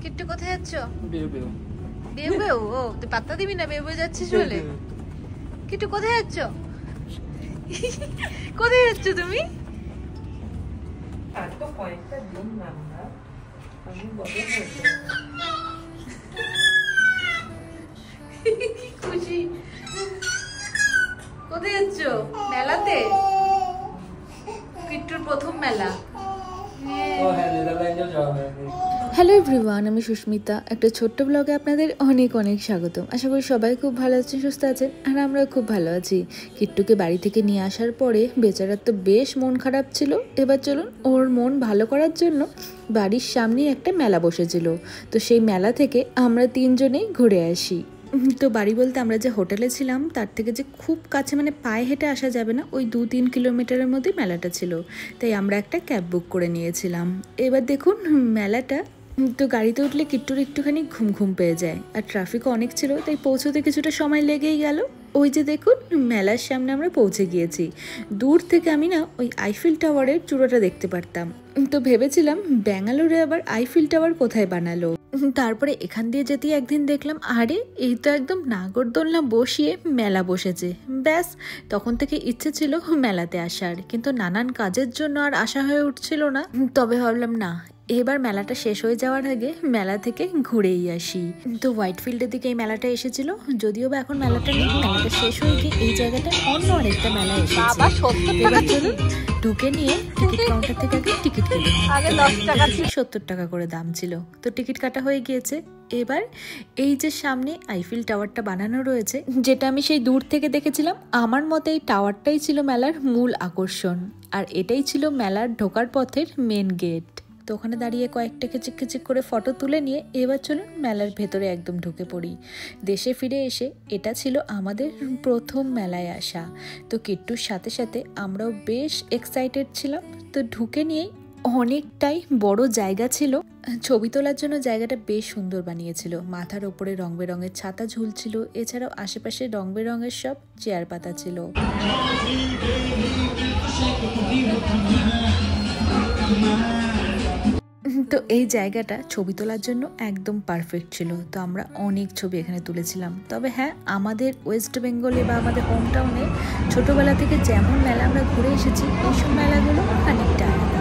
কিট্টু কোথায় যাচ্ছ? বেউ ও তুই পাত্তা দিবি না? বেউ যাচ্ছিস বলে। কিট্টু কোথায় যাচ্ছ? কোথায় যাচ্ছ তুমি? খুশি। কোথায় যাচ্ছ? মেলাতে? কিট্টুর প্রথম মেলা। হ্যালো এভরিওয়ান, আমি সুস্মিতা। একটা ছোট্ট ব্লগে আপনাদের অনেক অনেক স্বাগতম। আশা করি সবাই খুব ভালো আছেন, সুস্থ আছেন, আর আমরাও খুব ভালো আছি। কিট্টুকে বাড়ি থেকে নিয়ে আসার পরে বেচারার তো বেশ মন খারাপ ছিল। এবার চলুন ওর মন ভালো করার জন্য বাড়ির সামনেই একটা মেলা বসেছিল, তো সেই মেলা থেকে আমরা তিনজনেই ঘুরে আসি। তো বাড়ি বলতে আমরা যে হোটেলে ছিলাম তার থেকে যে খুব কাছে, মানে পায়ে হেঁটে আসা যাবে না, ওই 2-3 কিলোমিটারের মধ্যে মেলাটা ছিল, তাই আমরা একটা ক্যাব বুক করে নিয়েছিলাম। এবার দেখুন মেলাটা, তো গাড়িতে উঠলে কিট্টুর একটুখানি ঘুম ঘুম পেয়ে যায়, আর ট্রাফিকও অনেক ছিল, তাই পৌঁছতে কিছুটা সময় লেগেই গেল। ওই যে দেখুন মেলার সামনে আমরা পৌঁছে গিয়েছি। দূর থেকে আমি না ওই আইফেল টাওয়ারের চূড়াটা দেখতে পারতাম, তো ভেবেছিলাম ব্যাঙ্গালোরে আবার আইফেল টাওয়ার কোথায় বানালো। তারপরে এখান দিয়ে যেতেই একদিন দেখলাম, আরে এই তো একদম নাগরদোলনা বসিয়ে মেলা বসেছে। ব্যাস, তখন থেকে ইচ্ছে ছিল মেলাতে আসার, কিন্তু নানান কাজের জন্য আর আসা হয়ে উঠছিল না। তবে ভাবলাম না, এবার মেলাটা শেষ হয়ে যাওয়ার আগে মেলা থেকে ঘুরেই আসি। তো হোয়াইট ফিল্ডের দিকে এই মেলাটা এসেছিল, যদিও বা এখন মেলাটা নেই, মেলাটা শেষ হয়ে গিয়ে এই জায়গাটা অন্য আরেকটা মেলা এসেছে। এবার চলুন ঢুকে নিয়ে টিকিট কাউন্টার থেকে আগে টিকিট কেটে আগে 10 টাকা, 70 টাকা করে দাম ছিল। তো টিকিট কাটা হয়ে গিয়েছে। এবার এই যে সামনে আইফেল টাওয়ারটা বানানো রয়েছে, যেটা আমি সেই দূর থেকে দেখেছিলাম, আমার মতে এই টাওয়ারটাই ছিল মেলার মূল আকর্ষণ, আর এটাই ছিল মেলার ঢোকার পথের মেন গেট। তো ওখানে দাঁড়িয়ে কয়েকটা কিচিক কিচিক করে ফটো তুলে নিয়ে এবার চলুন মেলার ভেতরে একদম ঢুকে পড়ি। দেশে ফিরে এসে এটা ছিল আমাদের প্রথম মেলায় আসা, তো কিট্টুর সাথে সাথে আমরাও বেশ এক্সাইটেড ছিলাম। তো ঢুকে নিয়েই অনেকটাই বড় জায়গা ছিল, ছবি তোলার জন্য জায়গাটা বেশ সুন্দর বানিয়েছিল। মাথার ওপরে রং বেরঙের ছাতা ঝুলছিল, এছাড়াও আশেপাশে রং বেরঙের সব চেয়ার পাতা ছিল। তো এই জায়গাটা ছবি তোলার জন্য একদম পারফেক্ট ছিল, তো আমরা অনেক ছবি এখানে তুলেছিলাম। তবে হ্যাঁ, আমাদের ওয়েস্ট বেঙ্গলে বা আমাদের হোম টাউনে ছোটোবেলা থেকে যেমন মেলা আমরা ঘুরে এসেছি, এইসব মেলাগুলো অনেকটা আলাদা।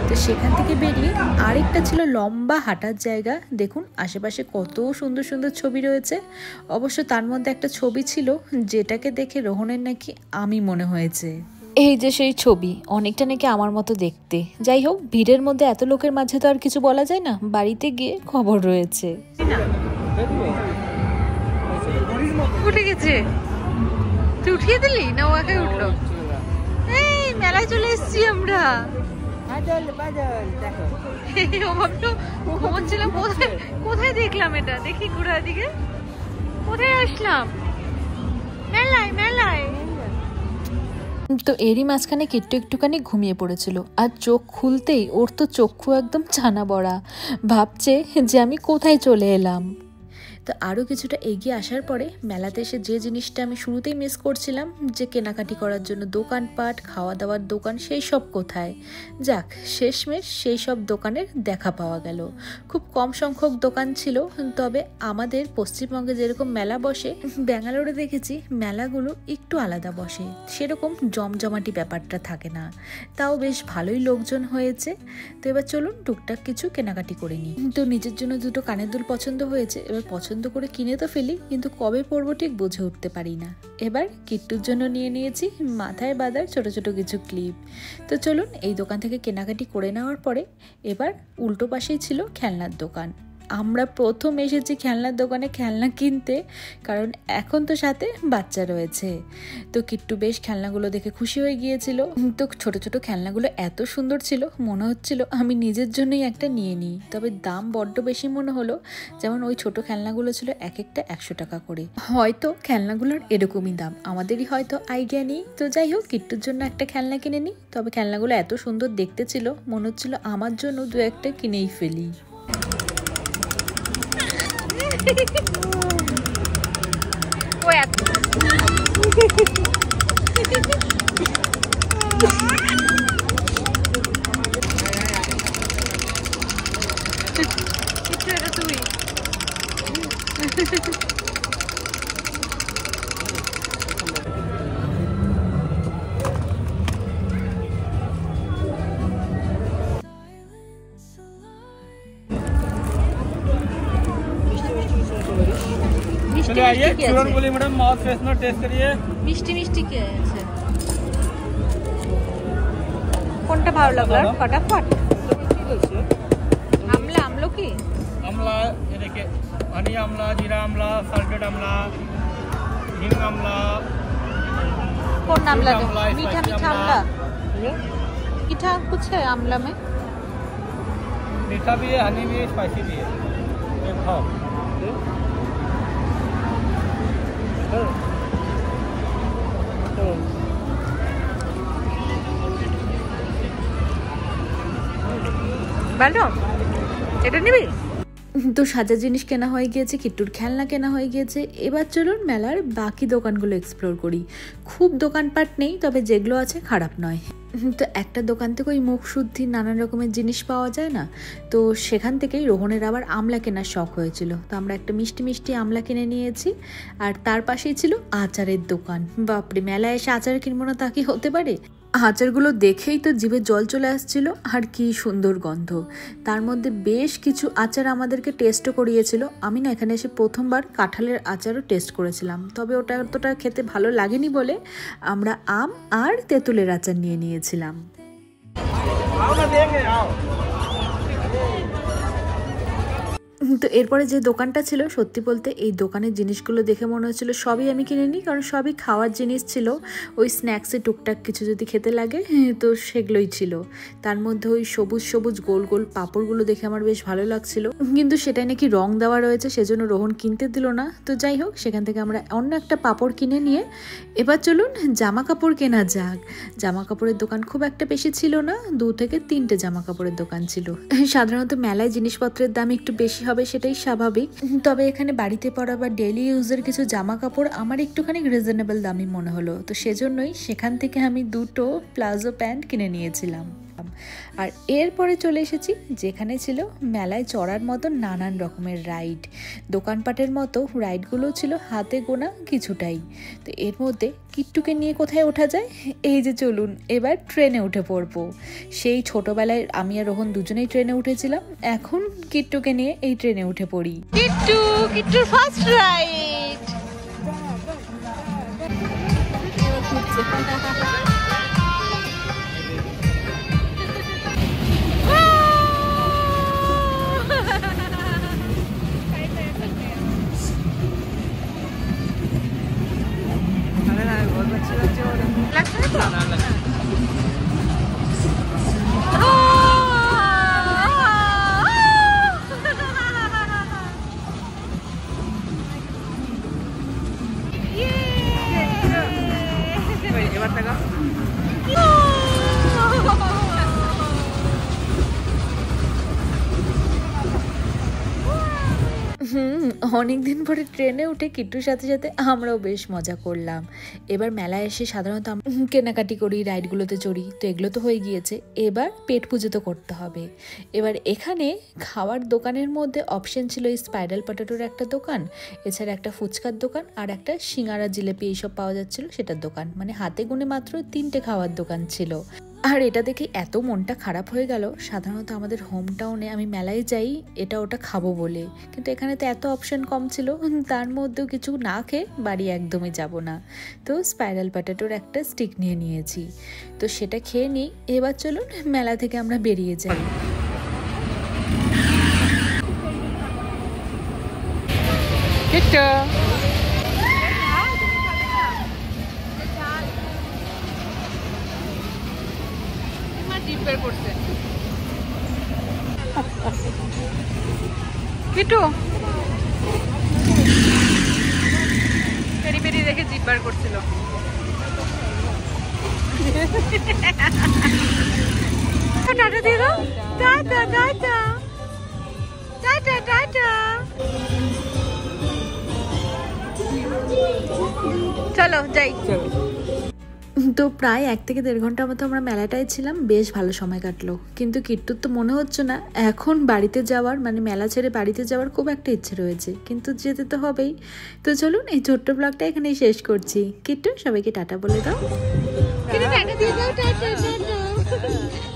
তো সেখান থেকে বেরিয়ে আরেকটা ছিল লম্বা হাঁটার জায়গা। দেখুন আশেপাশে কত সুন্দর সুন্দর ছবি রয়েছে। অবশ্য তার মধ্যে একটা ছবি ছিল যেটাকে দেখে রোহনের নাকি আমি মনে হয়েছে। এই যে সেই ছবি, অনেকটা নাকি আমার মতো দেখতে। যাই হোক, ভিড়ের মধ্যে এত লোকের মাঝে তো আর কিছু বলা যায় না, বাড়িতে গিয়ে খবর রয়েছে। উঠে গেছে? তুই উঠিয়ে দিলি না ও একাই উঠলো? এই মেলায় চলে এসেছি আমরা। ঘুমোচ্ছিলাম, কোথায় দেখলাম এটা, দেখি ঘুরার দিকে, কোথায় আসলাম? মেলায় মেলায়। তো এরই মাঝখানে কিট্টু একটুখানি ঘুমিয়ে পড়েছিল, আর চোখ খুলতেই ওর তো চক্ষু একদম ছানা বড়া, ভাবছে যে আমি কোথায় চলে এলাম। তো আরও কিছুটা এগিয়ে আসার পরে মেলাতে এসে যে জিনিসটা আমি শুরুতেই মিস করছিলাম, যে কেনাকাটি করার জন্য দোকানপাট, খাওয়া দাওয়ার দোকান, সেই সব কোথায়। যাক, শেষমেশ সেই সব দোকানের দেখা পাওয়া গেল। খুব কম সংখ্যক দোকান ছিল, তবে আমাদের পশ্চিমবঙ্গে যেরকম মেলা বসে, ব্যাঙ্গালোরে দেখেছি মেলাগুলো একটু আলাদা বসে, সেরকম জমজমাটি ব্যাপারটা থাকে না। তাও বেশ ভালোই লোকজন হয়েছে। তো এবার চলুন টুকটাক কিছু কেনাকাটি করে নিই। তো নিজের জন্য দুটো কানের দুল পছন্দ হয়েছে, এবার পছন্দ করে কিনে তো ফেলি, কিন্তু কবে পরবো ঠিক বুঝে উঠতে পারি না। এবার কিট্টুর জন্য নিয়ে নিয়েছি মাথায় বাঁধার ছোট ছোট কিছু ক্লিপ। তো চলুন এই দোকান থেকে কেনাকাটি করে নেওয়ার পরে এবার উল্টো পাশেই ছিল খেলনার দোকান। আমরা প্রথম এসেছি খেলনার দোকানে খেলনা কিনতে, কারণ এখন তো সাথে বাচ্চা রয়েছে। তো কিট্টু বেশ খেলনাগুলো দেখে খুশি হয়ে গিয়েছিল। তো ছোট ছোট খেলনাগুলো এত সুন্দর ছিল, মনে হচ্ছিল আমি নিজের জন্যই একটা নিয়ে নিই। তবে দাম বড্ড বেশি মনে হলো, যেমন ওই ছোট খেলনাগুলো ছিল এক একটা 100 টাকা করে। হয়তো খেলনাগুলোর এরকমই দাম, আমাদেরই হয়তো আইডিয়া নেই। তো যাই হোক, কিট্টুর জন্য একটা খেলনা কিনে নিই। তবে খেলনাগুলো এত সুন্দর দেখতে ছিল, মনে হচ্ছিল আমার জন্য 2-1টা কিনেই ফেলি। मिष्टी आइए चूरन बोली मैडम माउथ फ्रेशनर टेस्ट करिए मिष्टी मिष्टी কি আছে কোনটা ভালো লাগলো फटाफट আমলা আমলো কি আমলা ये देखिए हनी আমলা जीरा আমলা सल्टेड আমলা हिंग আমলা कौन আমলা मीठा मीठा আমला मीठा कुछ है আমला में मीठा भी है हनी भी है स्पाइसी भी है ये खाओ ভালো এটা নিবি তো সাজার জিনিস কেনা হয়ে গিয়েছে, কিট্টুর খেলনা কেনা হয়ে গিয়েছে। এবার চলুন মেলার বাকি দোকানগুলো এক্সপ্লোর করি। খুব দোকানপাট নেই, তবে যেগুলো আছে খারাপ নয়। তো একটা দোকান থেকে ওই মুখ শুদ্ধি নানান রকমের জিনিস পাওয়া যায় না, তো সেখান থেকেই রোহনের আবার আমলা কেনার শখ হয়েছিল। তো আমরা একটা মিষ্টি মিষ্টি আমলা কিনে নিয়েছি। আর তার পাশেই ছিল আচারের দোকান। বাপরে, মেলায় এসে আচার কিনবো না তা কি হতে পারে? আচারগুলো দেখেই তো জিভে জল চলে আসছিল, আর কি সুন্দর গন্ধ। তার মধ্যে বেশ কিছু আচার আমাদেরকে টেস্টও করিয়েছিল। আমি না এখানে এসে প্রথমবার কাঁঠালের আচারও টেস্ট করেছিলাম, তবে ওটা অতটা খেতে ভালো লাগেনি বলে আমরা আম আর তেঁতুলের আচার নিয়ে নিয়েছিলাম। তো এরপরে যে দোকানটা ছিল, সত্যি বলতে এই দোকানের জিনিসগুলো দেখে মনে হচ্ছিলো সবই আমি কিনে নিই, কারণ সবই খাওয়ার জিনিস ছিল। ওই স্ন্যাক্সে টুকটাক কিছু যদি খেতে লাগে তো সেগুলোই ছিল। তার মধ্যে ওই সবুজ সবুজ গোল গোল পাঁপড়গুলো দেখে আমার বেশ ভালো লাগছিল, কিন্তু সেটাই নাকি রং দেওয়া রয়েছে, সেজন্য রোহন কিনতে দিল না। তো যাই হোক, সেখান থেকে আমরা অন্য একটা পাঁপড় কিনে নিয়ে এবার চলুন জামা কাপড় কেনা যাক। জামা কাপড়ের দোকান খুব একটা বেশি ছিল না, 2 থেকে 3টে জামা কাপড়ের দোকান ছিল। সাধারণত মেলায় জিনিসপত্রের দাম একটু বেশি হবে, সেটাই স্বাভাবিক। তবে এখানে বাড়িতে পরা বা ডেইলি ইউজের কিছু জামা কাপড় আমার একটুখানি রিজনেবল দামই মনে হলো। তো সেজন্যই সেখান থেকে আমি 2টো প্লাজো প্যান্ট কিনে নিয়েছিলাম। আর এরপরে চলে এসেছি যেখানে ছিল মেলায় চড়ার মতো নানান রকমের রাইড। দোকানপাটের মতো রাইডগুলো ছিল হাতে গোনা কিছুটাই। তো এর মধ্যে কিট্টুকে নিয়ে কোথায় ওঠা যায়? এই যে চলুন এবার ট্রেনে উঠে পড়বো। সেই ছোটবেলায় আমি আর রোহন দুজনেই ট্রেনে উঠেছিলাম, এখন কিট্টুকে নিয়ে এই ট্রেনে উঠে পড়ি। কিট্টুর ফার্স্ট রাইড। অনেকদিন পরে ট্রেনে উঠে কিট্টুর সাথে সাথে আমরাও বেশ মজা করলাম। এবার মেলায় এসে সাধারণত কেনাকাটি করি, রাইডগুলোতে চড়ি, তো এগুলো তো হয়ে গিয়েছে। এবার পেট পুজো তো করতে হবে। এবার এখানে খাওয়ার দোকানের মধ্যে অপশন ছিল এই স্পাইরাল পটেটোর একটা দোকান, এছাড়া একটা ফুচকার দোকান, আর একটা সিঙ্গারা জিলেপি এইসব পাওয়া যাচ্ছিল সেটার দোকান। মানে হাতে গুনে মাত্র 3টে খাওয়ার দোকান ছিল। আর এটা দেখে এত মনটা খারাপ হয়ে গেল। সাধারণত আমাদের হোম টাউনে আমি মেলায় যাই এটা ওটা খাবো বলে, কিন্তু এখানে তো এত অপশন কম ছিল, তার মধ্যেও কিছু না খেয়ে বাড়ি একদমই যাব না। তো স্পাইরাল পটেটোর একটা স্টিক নিয়ে নিয়েছি, তো সেটা খেয়ে নিই। এবার চলুন মেলা থেকে আমরা বেরিয়ে যাই। কিট্টু পেরি পেরি দেখে জিভ বার করছিল। টাটা দিয়ে দাও, টাটা টাটা টাটা টাটা। চলো যাই। তো প্রায় 1 থেকে 1.5 ঘন্টার মতো আমরা মেলাটায় ছিলাম, বেশ ভালো সময় কাটলো। কিন্তু কিট্টুর তো মনে হচ্ছে না এখন বাড়িতে যাওয়ার, মানে মেলা ছেড়ে বাড়িতে যাওয়ার খুব একটা ইচ্ছে রয়েছে, কিন্তু যেতে তো হবেই। তো চলুন এই ছোট্ট ব্লগটা এখানেই শেষ করছি। কিট্টু সবাইকে টাটা বলে দাও। টাটা দিয়ে দাও, টাটা টাটা।